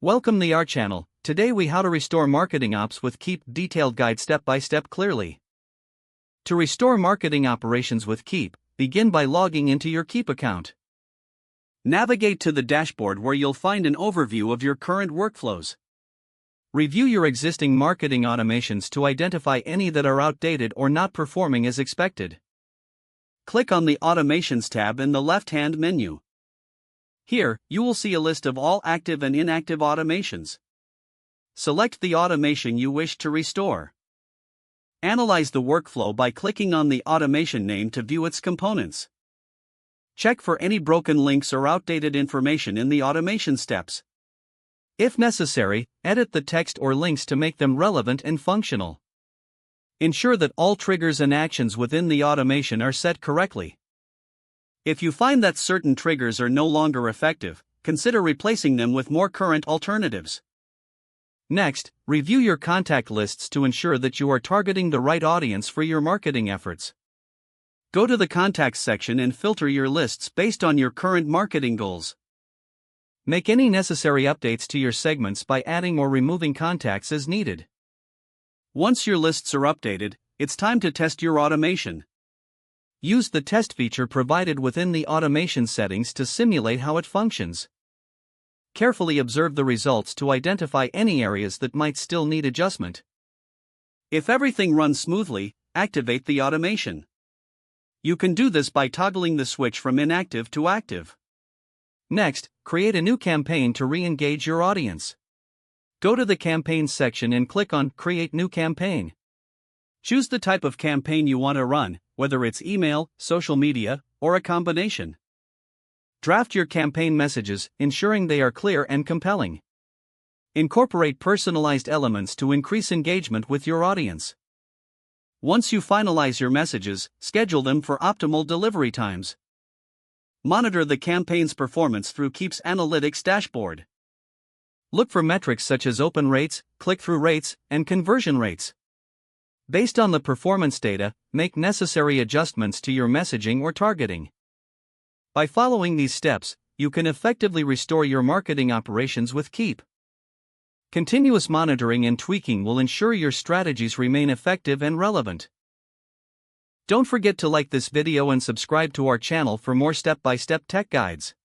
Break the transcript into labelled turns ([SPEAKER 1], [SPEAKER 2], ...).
[SPEAKER 1] Welcome to our channel. Today we how to restore marketing ops with Keap detailed guide step by step clearly. To restore marketing operations with Keap, begin by logging into your Keap account. Navigate to the dashboard where you'll find an overview of your current workflows. Review your existing marketing automations to identify any that are outdated or not performing as expected. Click on the Automations tab in the left-hand menu. Here, you will see a list of all active and inactive automations. Select the automation you wish to restore. Analyze the workflow by clicking on the automation name to view its components. Check for any broken links or outdated information in the automation steps. If necessary, edit the text or links to make them relevant and functional. Ensure that all triggers and actions within the automation are set correctly. If you find that certain triggers are no longer effective, consider replacing them with more current alternatives. Next, review your contact lists to ensure that you are targeting the right audience for your marketing efforts. Go to the Contacts section and filter your lists based on your current marketing goals. Make any necessary updates to your segments by adding or removing contacts as needed. Once your lists are updated, it's time to test your automation. Use the test feature provided within the automation settings to simulate how it functions. Carefully observe the results to identify any areas that might still need adjustment. If everything runs smoothly, activate the automation. You can do this by toggling the switch from inactive to active. Next, create a new campaign to re-engage your audience. Go to the Campaigns section and click on Create New Campaign. Choose the type of campaign you want to run, whether it's email, social media, or a combination. Draft your campaign messages, ensuring they are clear and compelling. Incorporate personalized elements to increase engagement with your audience. Once you finalize your messages, schedule them for optimal delivery times. Monitor the campaign's performance through Keap's Analytics dashboard. Look for metrics such as open rates, click-through rates, and conversion rates. Based on the performance data, make necessary adjustments to your messaging or targeting. By following these steps, you can effectively restore your marketing operations with Keap. Continuous monitoring and tweaking will ensure your strategies remain effective and relevant. Don't forget to like this video and subscribe to our channel for more step-by-step tech guides.